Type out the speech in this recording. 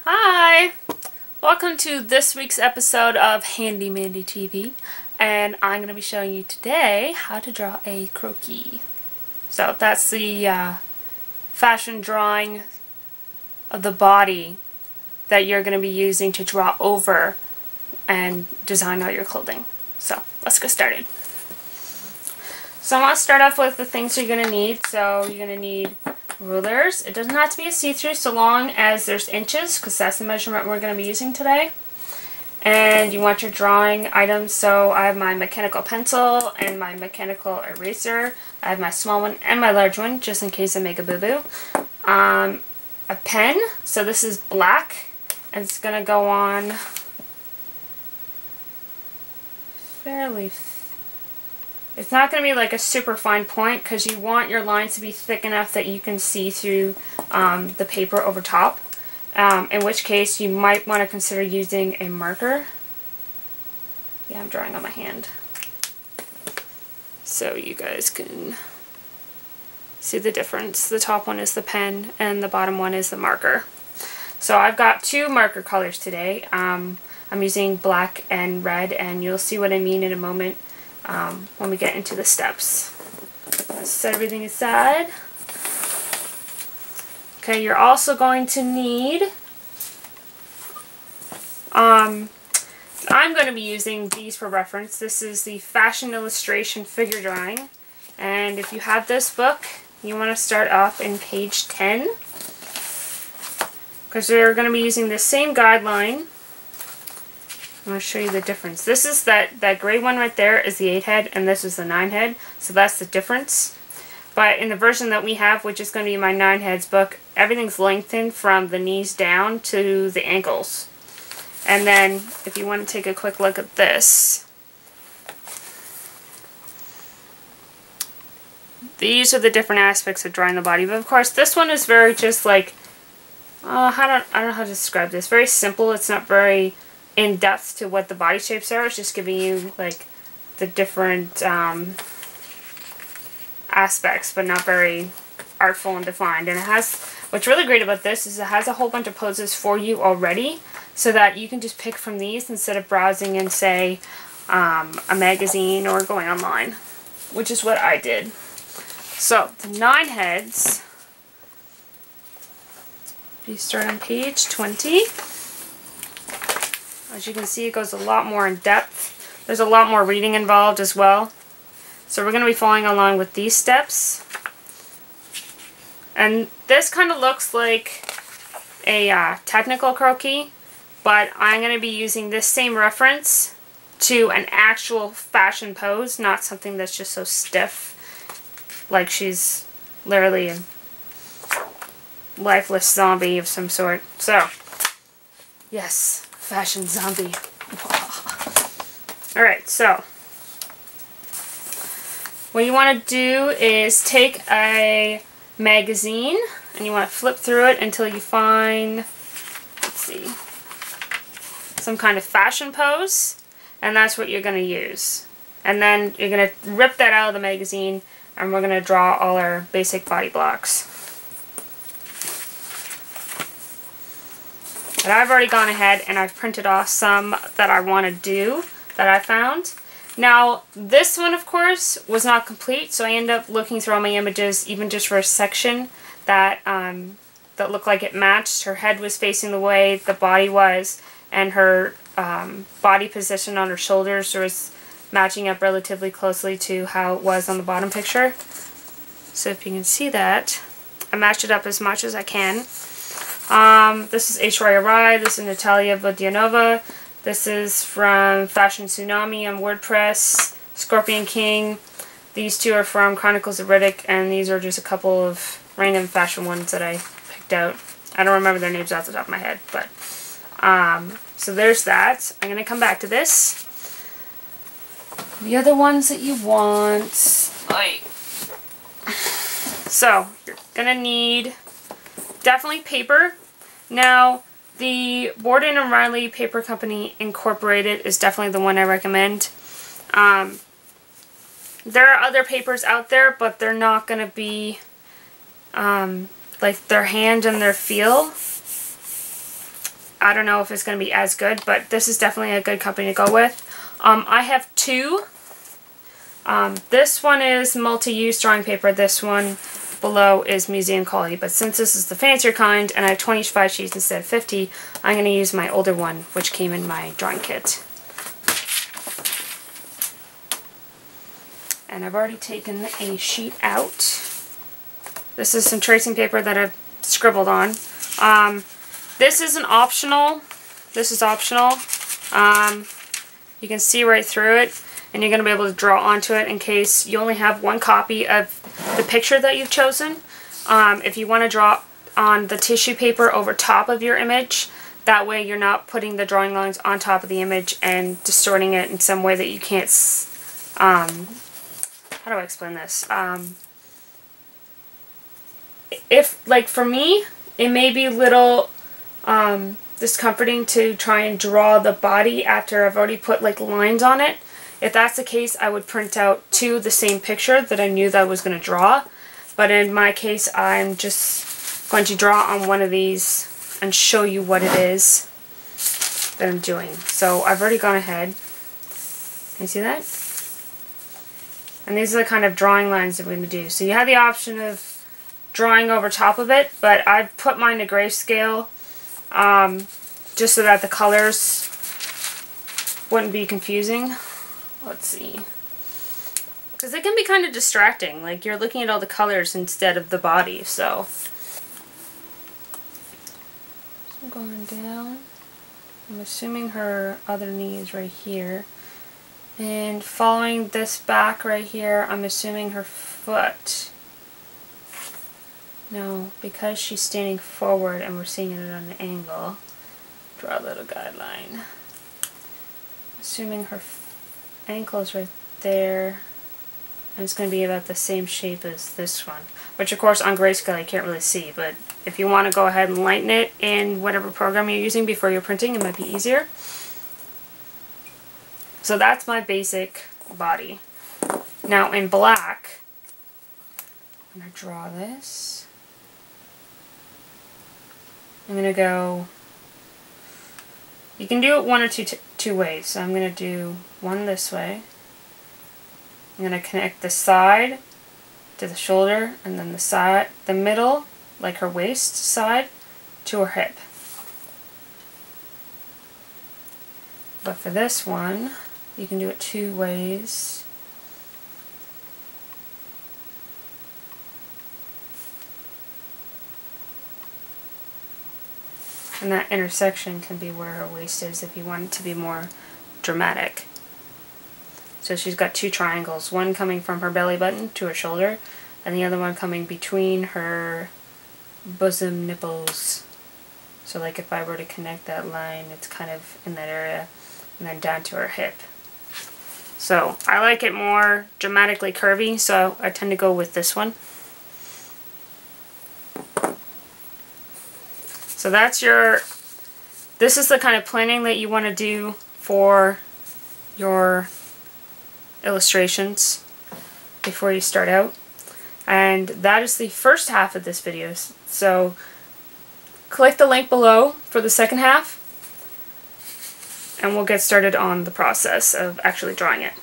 Hi! Welcome to this week's episode of Handy Mandy TV, and I'm going to be showing you today how to draw a croquis. So that's the fashion drawing of the body that you're going to be using to draw over and design all your clothing. So let's get started. So I want to start off with the things you're going to need. So you're going to need rulers. It doesn't have to be a see-through so long as there's inches, because that's the measurement we're going to be using today. And you want your drawing items. So I have my mechanical pencil and my mechanical eraser. I have my small one and my large one, just in case I make a boo-boo. A pen. So this is black, and it's going to go on fairly It's not going to be like a super fine point, because you want your lines to be thick enough that you can see through the paper over top. In which case you might want to consider using a marker. Yeah, I'm drawing on my hand. So you guys can see the difference. The top one is the pen and the bottom one is the marker. So I've got two marker colors today. I'm using black and red, and you'll see what I mean in a moment. When we get into the steps. Let's set everything aside. Okay, you're also going to need, I'm going to be using these for reference. This is the Fashion Illustration Figure Drawing, and if you have this book, you want to start off in page 10, because we're going to be using the same guideline. I'm going to show you the difference. This is that gray one right there is the 8 head, and this is the 9 head, so that's the difference. But in the version that we have, which is going to be my 9 heads book, everything's lengthened from the knees down to the ankles. And then, if you want to take a quick look at this, these are the different aspects of drawing the body. But of course, this one is very just like, I don't know how to describe this. Very simple. It's not very in depth to what the body shapes are. It's just giving you like the different aspects, but not very artful and defined. And it has, what's really great about this is it has a whole bunch of poses for you already, so that you can just pick from these instead of browsing in, say, a magazine or going online, which is what I did. So the 9 heads, you start on page 20. As you can see, it goes a lot more in depth. There's a lot more reading involved as well. So we're going to be following along with these steps. And this kind of looks like a technical croquis, but I'm going to be using this same reference to an actual fashion pose, not something that's just so stiff, like she's literally a lifeless zombie of some sort. So, yes. Fashion zombie. Alright, so what you want to do is take a magazine and you want to flip through it until you find, let's see, some kind of fashion pose, and that's what you're going to use. And then you're going to rip that out of the magazine, and we're going to draw all our basic body blocks. But I've already gone ahead and I've printed off some that I want to do that I found. Now, this one, of course, was not complete, so I ended up looking through all my images, even just for a section that that looked like it matched. Her head was facing the way the body was, and her body position on her shoulders was matching up relatively closely to how it was on the bottom picture. So if you can see that, I matched it up as much as I can. This is Aishwarya Rai, this is Natalia Vodianova, this is from Fashion Tsunami on WordPress, Scorpion King, these two are from Chronicles of Riddick, and these are just a couple of random fashion ones that I picked out. I don't remember their names off the top of my head, but, so there's that. I'm going to come back to this. The other ones that you want, so, you're going to need definitely paper. Now, the Borden and Riley Paper Company Incorporated is definitely the one I recommend. There are other papers out there, but they're not going to be like their hand and their feel. I don't know if it's going to be as good, but this is definitely a good company to go with. I have two. This one is multi-use drawing paper. This one below is museum quality, but since this is the fancier kind and I have 25 sheets instead of 50, I'm going to use my older one, which came in my drawing kit. And I've already taken a sheet out. This is some tracing paper that I've scribbled on. This isn't optional. This is optional. You can see right through it, and you're going to be able to draw onto it in case you only have one copy of the picture that you've chosen. If you want to draw on the tissue paper over top of your image, that way you're not putting the drawing lines on top of the image and distorting it in some way that you can't, how do I explain this? If, like for me, it may be a little discomforting to try and draw the body after I've already put like lines on it. If that's the case, I would print out two the same picture that I knew that I was going to draw. But in my case, I'm just going to draw on one of these and show you what it is that I'm doing. So I've already gone ahead. Can you see that? And these are the kind of drawing lines that we're going to do. So you have the option of drawing over top of it, but I've put mine to grayscale just so that the colors wouldn't be confusing. Let's see. Because it can be kind of distracting, like you're looking at all the colors instead of the body, so. I'm going down. I'm assuming her other knee is right here. And following this back right here, I'm assuming her foot. No, because she's standing forward and we're seeing it at an angle. Draw a little guideline. Assuming her ankle is right there. And it's going to be about the same shape as this one. Which of course on grayscale you can't really see, but if you want to go ahead and lighten it in whatever program you're using before you're printing, it might be easier. So that's my basic body. Now in black, I'm going to draw this. I'm going to go, you can do it one or two ways. So I'm going to do one this way. I'm going to connect the side to the shoulder, and then the middle, like her waist side, to her hip. But for this one, you can do it two ways. And that intersection can be where her waist is if you want it to be more dramatic. So she's got two triangles, one coming from her belly button to her shoulder, and the other one coming between her bosom nipples. So like if I were to connect that line, it's kind of in that area, and then down to her hip. So I like it more dramatically curvy, so I tend to go with this one. So that's this is the kind of planning that you want to do for your illustrations before you start out. And that is the first half of this video. So click the link below for the second half, and we'll get started on the process of actually drawing it.